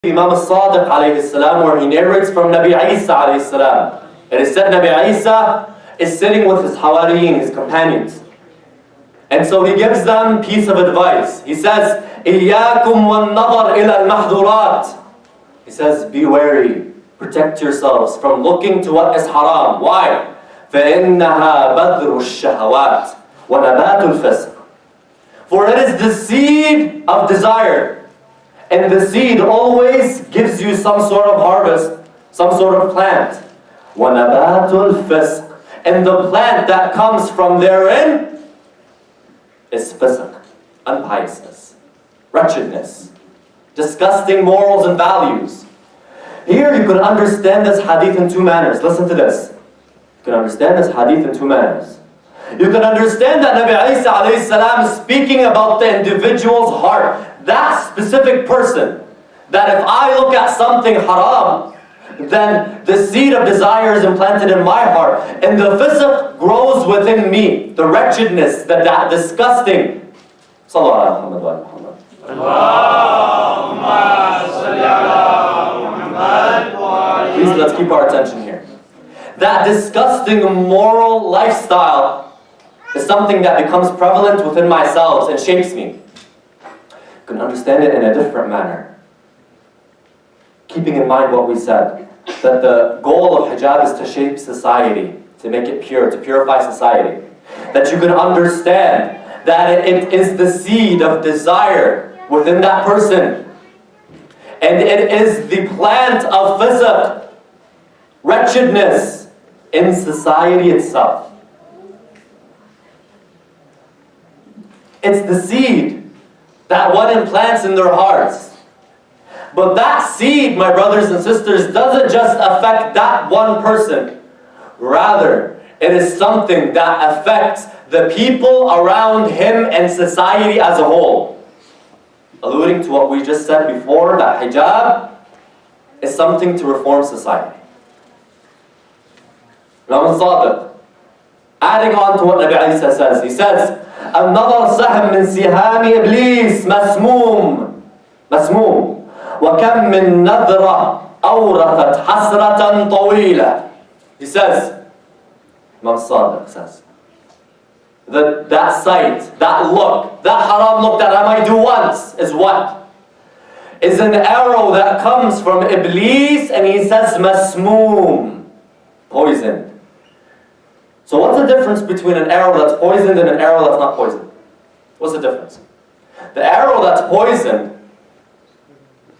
Imam al-Sadiq alayhi salam, where he narrates from Nabi Isa alayhi salam. It is said Nabi Isa is sitting with his Hawariyeen, his companions. And so he gives them piece of advice. He says, إِيَّاكُمْ وَالنَّظَرْ إِلَى الْمَحْذُورَاتِ. He says, be wary, protect yourselves from looking to what is haram. Why? فَإِنَّهَا بَذْرُ الشَّهَوَاتِ وَنَبَاتُ الْفِسْقِ. For it is the seed of desire. And the seed always gives you some sort of harvest, some sort of plant. وَنَبَاتُ الْفِسْقِ. And the plant that comes from therein is fisq, unpiousness, wretchedness, disgusting morals and values. Here you can understand this hadith in two manners. Listen to this. You can understand this hadith in two manners. You can understand that Nabi Isa alayhi salam is speaking about the individual's heart. That specific person, that if I look at something haram, then the seed of desire is implanted in my heart, and the fisq grows within me, the wretchedness, that disgusting. Sallallahu alaihi wa sallam. Please, let's keep our attention here. That disgusting moral lifestyle is something that becomes prevalent within myself and shapes me. You can understand it in a different manner. Keeping in mind what we said, that the goal of hijab is to shape society, to make it pure, to purify society. That you can understand that it is the seed of desire within that person. And it is the plant of fisq, wretchedness, in society itself. It's the seed that one implants in their hearts. But that seed, my brothers and sisters, doesn't just affect that one person. Rather, it is something that affects the people around him and society as a whole. Alluding to what we just said before, that hijab is something to reform society. Imam al-Sadiq, adding on to what Nabi Isa says, he says, النظر سهم من سهام إبليس مسموم وكم من نظرة أورثت حسرة طويلة. He says, Imam Sadiq says, that sight, that look, that haram look that I might do once is what? Is an arrow that comes from Iblis, and he says masmoom, poisoned. So what's the difference between an arrow that's poisoned and an arrow that's not poisoned? What's the difference? The arrow that's poisoned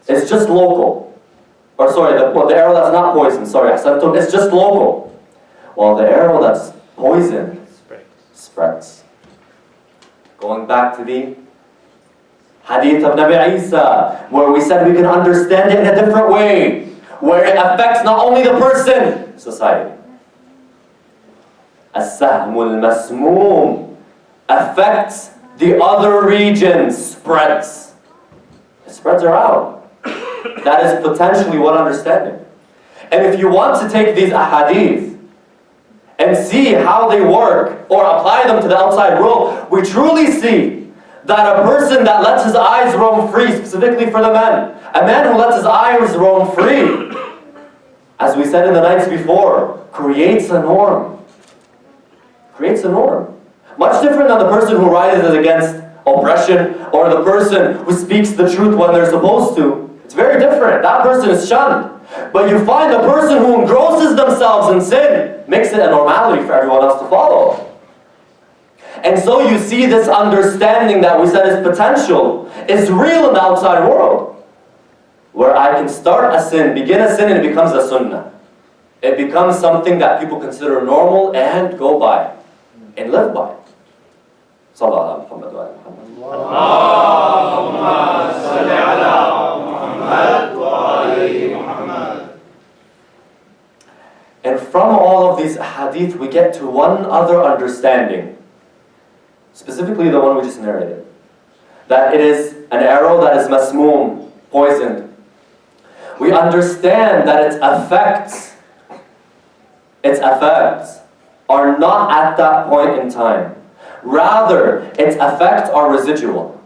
is just local. Or sorry, the arrow that's not poisoned, it's just local. While the arrow that's poisoned spreads. Going back to the hadith of Nabi Isa, where we said we can understand it in a different way, where it affects not only the person, society. السهم المسموم affects the other regions, spreads. It spreads around. That is potentially one understanding. And if you want to take these ahadith and see how they work or apply them to the outside world, we truly see that a person that lets his eyes roam free, specifically for the men, a man who lets his eyes roam free, as we said in the nights before, creates a norm. Creates a norm. Much different than the person who rises against oppression or the person who speaks the truth when they're supposed to. It's very different. That person is shunned. But you find the person who engrosses themselves in sin makes it a normality for everyone else to follow. And so you see this understanding that we said is potential is real in the outside world. Where I can start a sin, begin a sin, and it becomes a sunnah. It becomes something that people consider normal and go by and live by. Sallallahu alaihi wa sallam. And from all of these hadith, we get to one other understanding, specifically the one we just narrated, that it is an arrow that is masmoom, poisoned. We understand that its effects are not at that point in time. Rather, its effects are residual.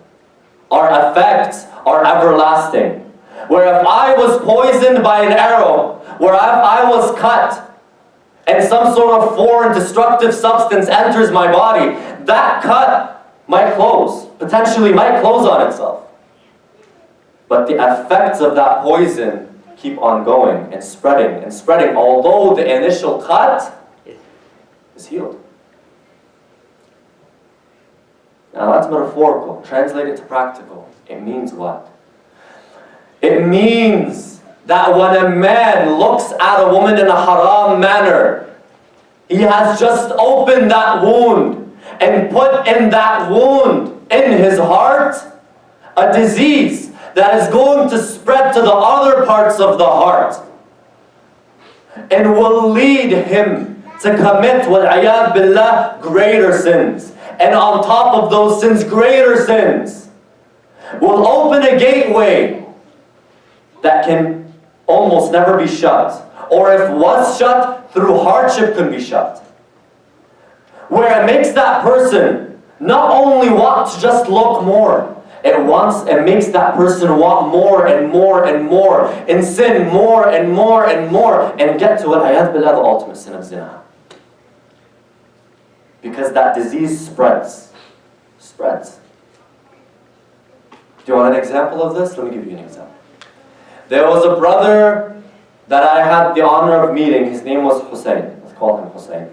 Our effects are everlasting. Where if I was poisoned by an arrow, where if I was cut, and some sort of foreign destructive substance enters my body, that cut might close, potentially might close on itself. But the effects of that poison keep on going and spreading, although the initial cut is healed. Now that's metaphorical. Translate it to practical. It means what? It means that when a man looks at a woman in a haram manner, he has just opened that wound and put in that wound, in his heart, a disease that is going to spread to the other parts of the heart and will lead him to commit, wal-'iyadh billah, greater sins. And on top of those sins, greater sins will open a gateway that can almost never be shut. Or if was shut, through hardship can be shut. Where it makes that person not only want to just look more, it makes that person want more and more and more, and sin more and more and more, and get to wal-'iyadh billah, the ultimate sin of zina. Because that disease spreads. Spreads. Do you want an example of this? Let me give you an example. There was a brother that I had the honor of meeting. His name was Hussein. Let's call him Hussein.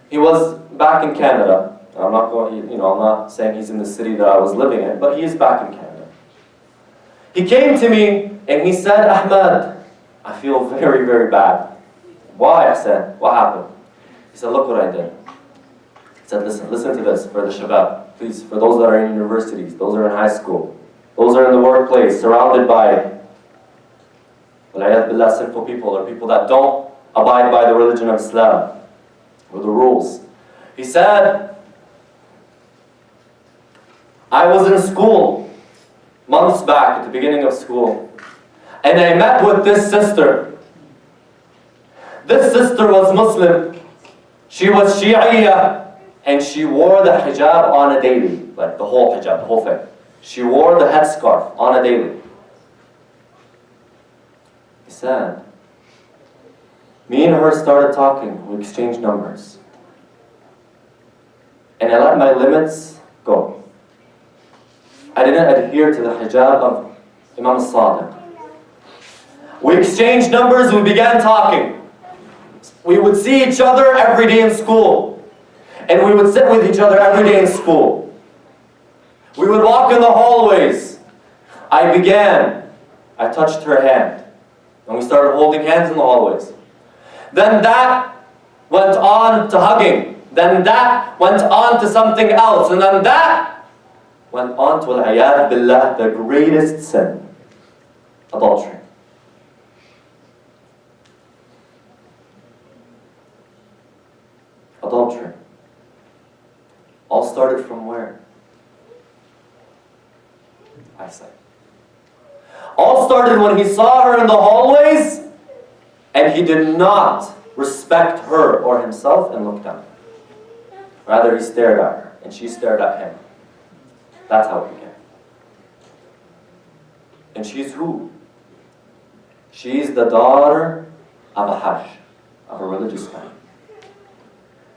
He was back in Canada. I'm not saying he's in the city that I was living in, but he is back in Canada. He came to me and he said, Ahmed, I feel very, very bad. Why? I said, what happened? He said, look what I did. He said, listen to this for the shabab. Please, for those that are in universities, those that are in high school, those that are in the workplace, surrounded by wal-'iyadh billah, sinful people, or people that don't abide by the religion of Islam, or the rules. He said, I was in school, months back, at the beginning of school, and I met with this sister. This sister was Muslim. She was Shi'iyah, and she wore the hijab on a daily, like the whole hijab, the whole thing. She wore the headscarf on a daily. He said, me and her started talking, we exchanged numbers. And I let my limits go. I didn't adhere to the hijab of Imam Sadiq. We exchanged numbers, we began talking. We would see each other every day in school. And we would sit with each other every day in school. We would walk in the hallways. I touched her hand. And we started holding hands in the hallways. Then that went on to hugging. Then that went on to something else. And then that went on to wal-'iyadh billah, the greatest sin, adultery. Adultery. All started from where? Eyesight. All started when he saw her in the hallways and he did not respect her or himself and looked down. Rather, he stared at her and she stared at him. That's how it began. And she's who? She's the daughter of a hajj, of a religious man.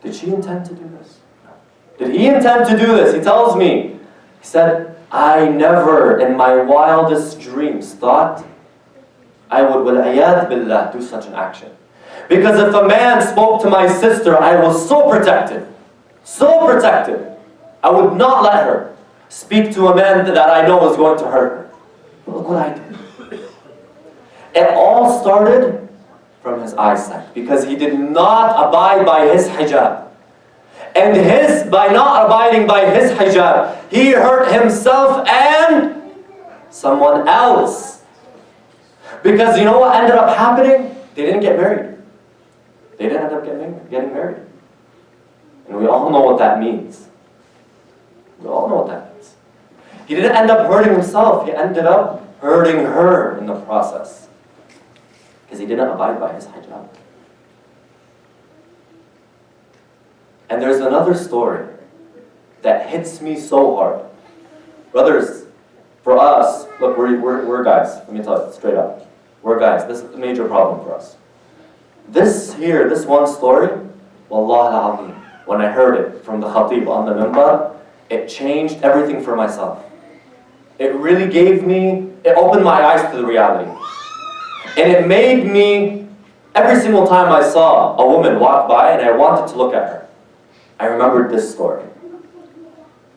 Did she intend to do this? No. Did he intend to do this? He tells me. He said, I never in my wildest dreams thought I would, wal-'iyadh billah, do such an action. Because if a man spoke to my sister, I was so protective. So protective. I would not let her speak to a man that I know was going to hurt her. But look what I did. It all started from his eyesight, because he did not abide by his hijab. And by not abiding by his hijab, he hurt himself and someone else. Because you know what ended up happening? They didn't get married. They didn't end up getting married. And we all know what that means. We all know what that means. He didn't end up hurting himself. He ended up hurting her in the process. Because he didn't abide by his hijab. And there's another story that hits me so hard. Brothers, For us, look, we're guys. Let me tell you straight up. We're guys. This is a major problem for us. This one story, Wallah al-Azim, when I heard it from the Khatib on the Minbar, it changed everything for myself. It really it opened my eyes to the reality. And it made me, every single time I saw a woman walk by and I wanted to look at her, I remembered this story.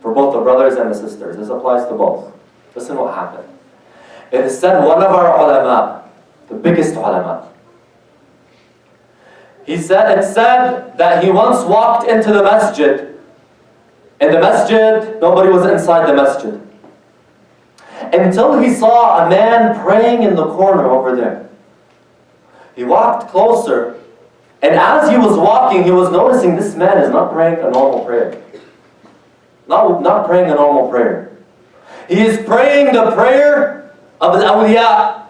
For both the brothers and the sisters, this applies to both. Listen what happened. It is said one of our ulama, the biggest ulama, it said that he once walked into the masjid. In the masjid, nobody was inside the masjid. Until he saw a man praying in the corner over there. He walked closer, and as he was walking, he was noticing this man is not praying a normal prayer. Not praying a normal prayer. He is praying the prayer of an awliya.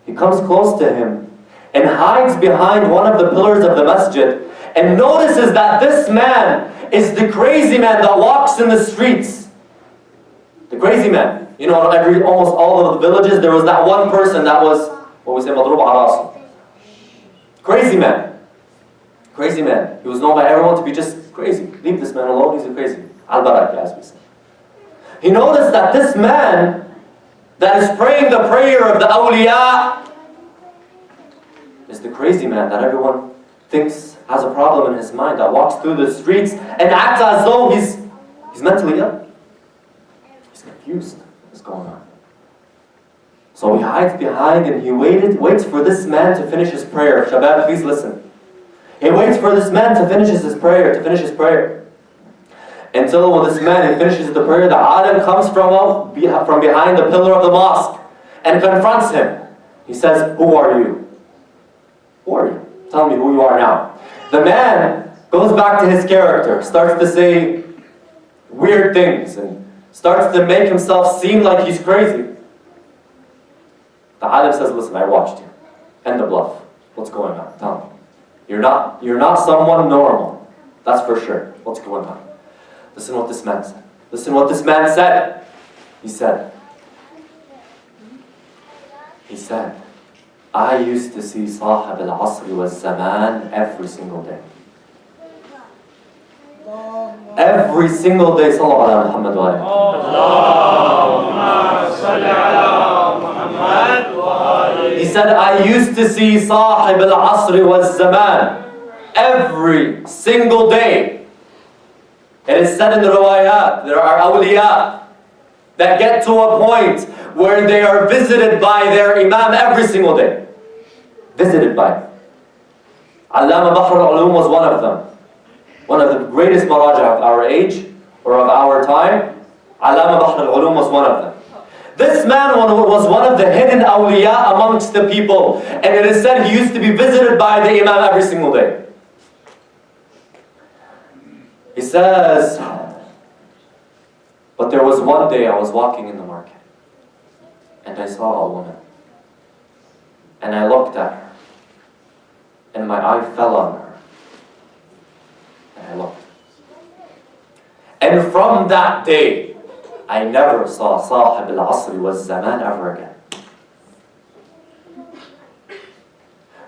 He comes close to him and hides behind one of the pillars of the masjid and notices that this man is the crazy man that walks in the streets. The crazy man. You know, almost all of the villages, there was that one person that was, what we say, madrub arasu. Crazy man. Crazy man. He was known by everyone to be just crazy. Leave this man alone, he's a crazy. Al-Barak, as we say. He noticed that this man that is praying the prayer of the awliya is the crazy man that everyone thinks has a problem in his mind, that walks through the streets and acts as though he's mentally ill. He's confused. What's going on? So he hides behind and he waits for this man to finish his prayer. Shabab, please listen. He waits for this man to finish his prayer. Until when this man finishes the prayer, the alim comes from behind the pillar of the mosque and confronts him. He says, "Who are you? Who are you? Tell me who you are now." The man goes back to his character, starts to say weird things and starts to make himself seem like he's crazy. The alim says, "Listen, I watched you. End the bluff. What's going on? Tell me. You're not someone normal. That's for sure. What's going on?" Listen what this man said. Listen what this man said. He said, "I used to see Sahib al-Asr wa Zaman every single day." Every single day. Sallallahu ala Muhammad wa alihi. He said, "I used to see Sahib al-Asr wa Zaman every single day." It is said in the riwayat, there are awliya that get to a point where they are visited by their imam every single day. Visited by. Allama Bahr al-Ulum was one of them. One of the greatest maraja of our age, or of our time. Allama Bahr al-Ulum was one of them. This man was one of the hidden awliya amongst the people. And it is said he used to be visited by the imam every single day. He says, "But there was one day I was walking in the market and I saw a woman and I looked at her and my eye fell on her and I looked. And from that day, I never saw Sahib al-Asr wa Zaman ever again."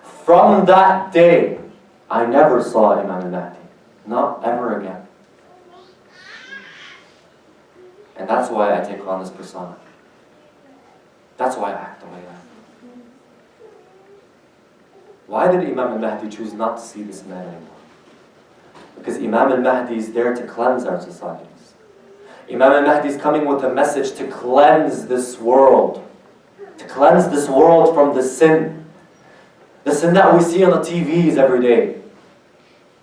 From that day, I never saw Imam al-Mahdi. Not ever again. And that's why I take on this persona. That's why I act the way I am. Why did Imam al-Mahdi choose not to see this man anymore? Because Imam al-Mahdi is there to cleanse our societies. Imam al-Mahdi is coming with a message to cleanse this world. To cleanse this world from the sin. The sin that we see on the TVs every day.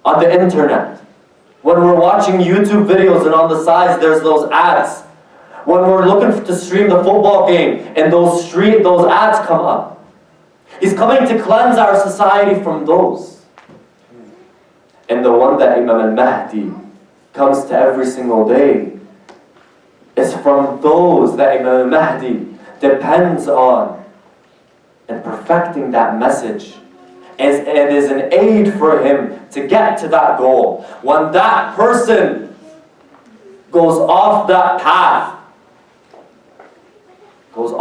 On the internet. When we're watching YouTube videos and on the sides there's those ads. When we're looking to stream the football game and those ads come up. He's coming to cleanse our society from those. And the one that Imam al-Mahdi comes to every single day is from those that Imam al-Mahdi depends on in perfecting that message. And it is an aid for him to get to that goal. When that person goes off that path,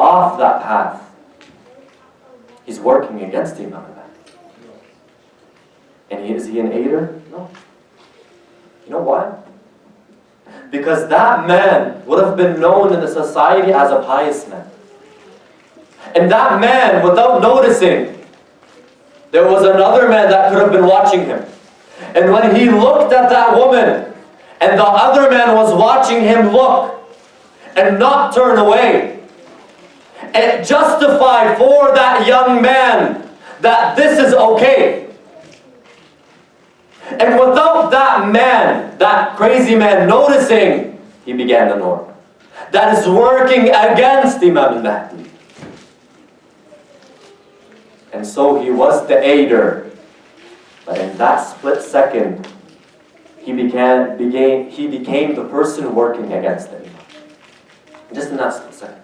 off that path, he's working against Imam al-Mahdi. And is he an aider? No. You know why? Because that man would have been known in the society as a pious man. And that man, without noticing, there was another man that could have been watching him. And when he looked at that woman, and the other man was watching him look and not turn away, it justified for that young man that this is okay. And without that man, that crazy man noticing, he began the norm. That is working against Imam al-Mahdi. And so he was the aider. But in that split second, he became the person working against the Imam. Just in that split second.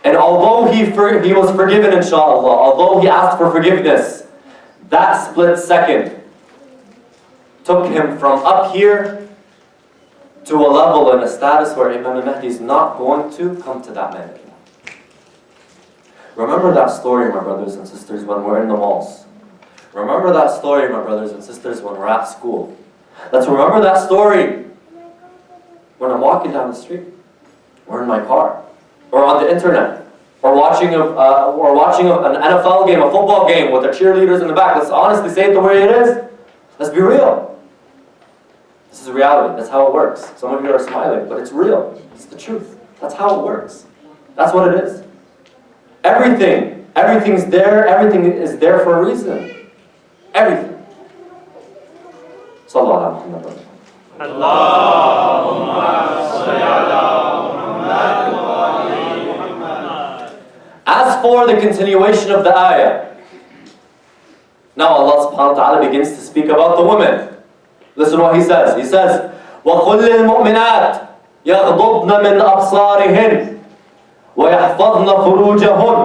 And although he was forgiven, inshallah, although he asked for forgiveness, that split second took him from up here to a level and a status where Imam al-Mahdi is not going to come to that man anymore. Remember that story, my brothers and sisters, when we're in the malls. Remember that story, my brothers and sisters, when we're at school. Let's remember that story when I'm walking down the street, or in my car, or on the internet, or watching an NFL game, a football game with the cheerleaders in the back. Let's honestly say it the way it is. Let's be real. This is reality. That's how it works. Some of you are smiling, but it's real. It's the truth. That's how it works. That's what it is. Everything's there. Everything is there for a reason. Everything. Sallallahu alaihi wa sallam. Allahumma salli ala Muhammad. As for the continuation of the ayah, now Allah subhanahu wa ta'ala begins to speak about the women. Listen what he says. He says, وَقُلْ لِلْمُؤْمِنَاتِ يَغْضُضْنَ مِنْ أَبْصَارِهِنْ وَيَحْفَظْنَ فُرُوجَهُنْ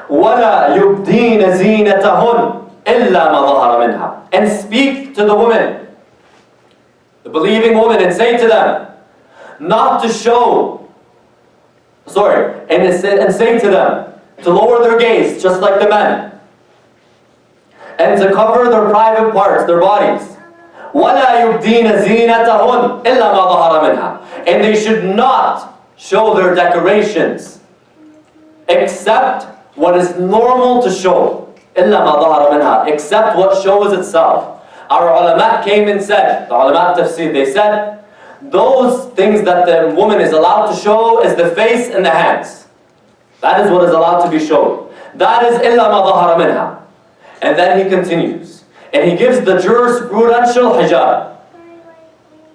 وَلَا يُبْدِينَ زِينَتَهُنْ إِلَّا مَا ظَهَرَ مِنْهَا. And speak to the women, the believing women, and say to them, not to show, and say to them, to lower their gaze, just like the men, and to cover their private parts, their bodies. وَلَا يُبْدِينَ زِينَتَهُنْ إِلَّا مَا ظَهَرَ مِنْهَا. And they should not show their decorations, except what is normal to show. إِلَّا مَا ظَهَرَ مِنْهَا. Except what shows itself. Our ulama came and said, the ulama tafsir, they said, those things that the woman is allowed to show is the face and the hands. That is what is allowed to be shown. That is إِلَّا مَا ظَهَرَ مِنْهَا. And then he continues. And he gives the jurisprudential hijab.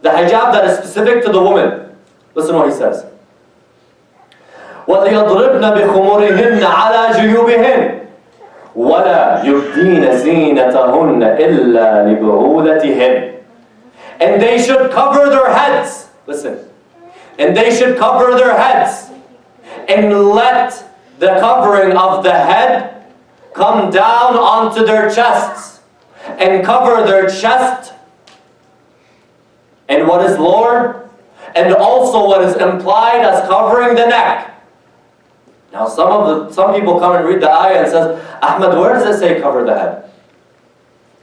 The hijab that is specific to the woman. Listen what he says. وَلْيَضْرِبْنَ بِخُمُرِهِنَّ عَلَى جُيُوبِهِنَّ وَلَا يُبْدِينَ زِينَتَهُنَّ إِلَّا لِبُعُولَتِهِنَّ. And they should cover their heads. Listen. And they should cover their heads. And let the covering of the head come down onto their chests. And cover their chest and what is lower, and also what is implied as covering the neck. Now some people come and read the ayah and says, Ahmed, where does it say cover the head?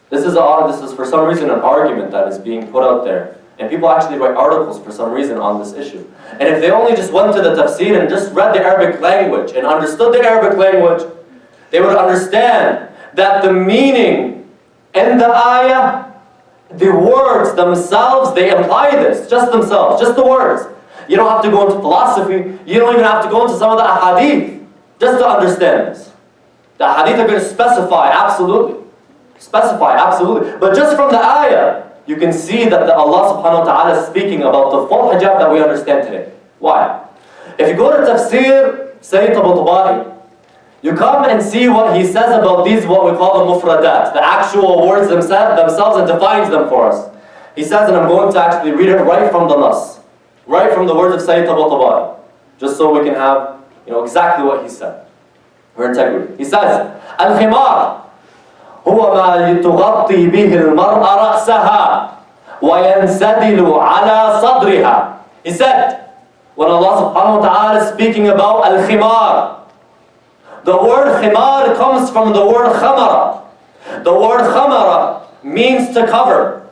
This is for some reason an argument that is being put out there. And people actually write articles for some reason on this issue. And if they only just went to the tafsir and just read the Arabic language and understood the Arabic language, they would understand that the meaning in the ayah, the words themselves, they imply this, just themselves, just the words. You don't have to go into philosophy, you don't even have to go into some of the ahadith, just to understand this. The ahadith are going to specify, absolutely. But just from the ayah, you can see that Allah subhanahu wa ta'ala is speaking about the full hijab that we understand today. Why? If you go to tafsir, Sayyid Tabatabai, you come and see what he says about these, what we call the mufradat, the actual words themselves, and defines them for us. He says, and I'm going to actually read it right from the nas, right from the words of Sayyid Tabatabai, just so we can have, exactly what he said. For integrity. He says, Al-khimar huwa ma tughatti bihi al-mar'a ra'saha wa yansadilu ala sadriha. He said, when Allah subhanahu wa ta'ala is speaking about al-khimar. The word khimar comes from the word khamara. The word khamara means to cover.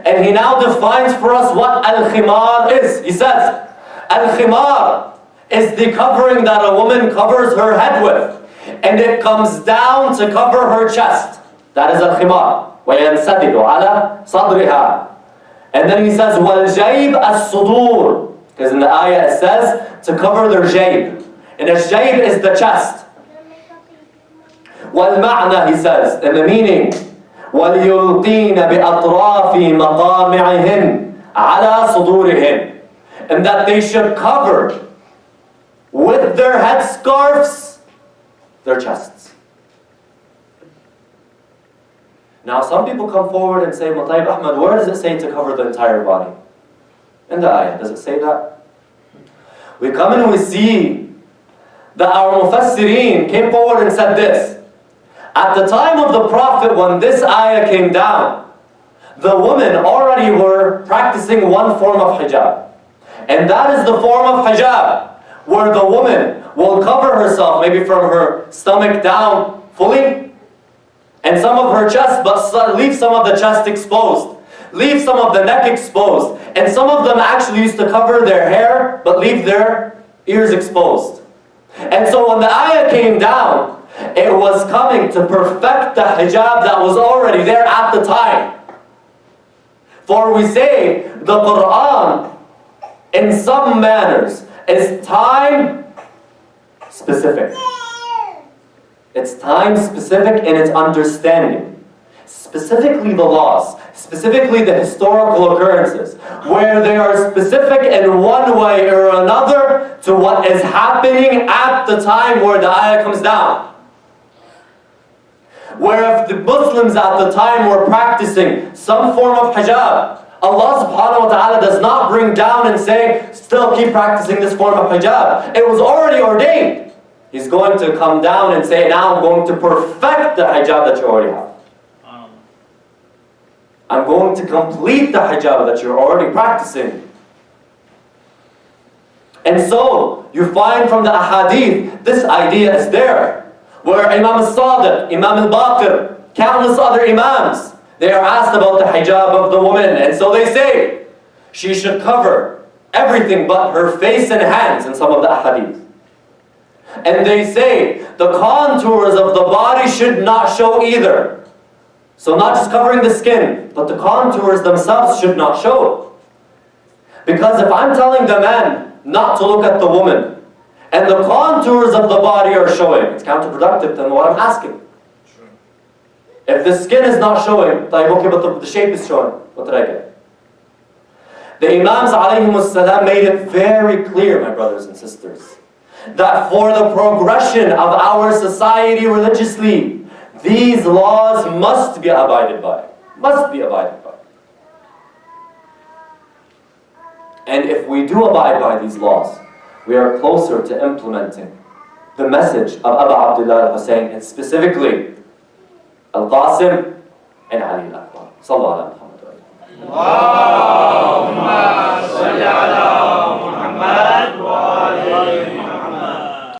And he now defines for us what al-khimar is. He says, al-khimar is the covering that a woman covers her head with. And it comes down to cover her chest. That is al-khimar. وَيَنْسَدِدُ عَلَى صَدْرِهَا. And then he says, وَالْجَيْبْ الصُّدُورِ. Because in the ayah it says, to cover their jayb. And the jayb is the chest. وَالْمَعْنَى, he says, and the meaning, وَلْيُلْقِينَ بِأَطْرَافِ مَقَامِعِهِنْ عَلَى صُدُورِهِنْ. And that they should cover with their headscarves their chests. Now some people come forward and say, well, Tayyib Ahmed, where does it say to cover the entire body? In the ayah, does it say that? We come in and we see that our mufassirin came forward and said this. At the time of the Prophet, when this ayah came down, the women already were practicing one form of hijab. And that is the form of hijab, where the woman will cover herself, maybe from her stomach down fully, and some of her chest, but leave some of the chest exposed. Leave some of the neck exposed. And some of them actually used to cover their hair, but leave their ears exposed. And so when the ayah came down, it was coming to perfect the hijab that was already there at the time. For we say the Quran, in some manners, is time specific. It's time specific in its understanding. Specifically the laws, specifically the historical occurrences, where they are specific in one way or another to what is happening at the time where the ayah comes down. Where if the Muslims at the time were practicing some form of hijab, Allah subhanahu wa ta'ala does not bring down and say, still keep practicing this form of hijab. It was already ordained. He's going to come down and say, now I'm going to perfect the hijab that you already have. I'm going to complete the hijab that you're already practicing. And so, you find from the ahadith, this idea is there. Where Imam al-Sadiq, Imam al-Baqir, countless other imams, they are asked about the hijab of the woman. And so they say, she should cover everything but her face and hands in some of the ahadith. And they say, the contours of the body should not show either. So not just covering the skin, but the contours themselves should not show. Because if I'm telling the man not to look at the woman, and the contours of the body are showing, it's counterproductive to what I'm asking. If the skin is not showing, okay, but the shape is showing, what did I get? The Imams alayhimus made it very clear, my brothers and sisters, that for the progression of our society religiously, these laws must be abided by. Must be abided by. And if we do abide by these laws, we are closer to implementing the message of Abu Abdullah al-Hussein, and specifically Al-Qasim and Ali al-Akbar. Sallallahu alayhi wa sallam.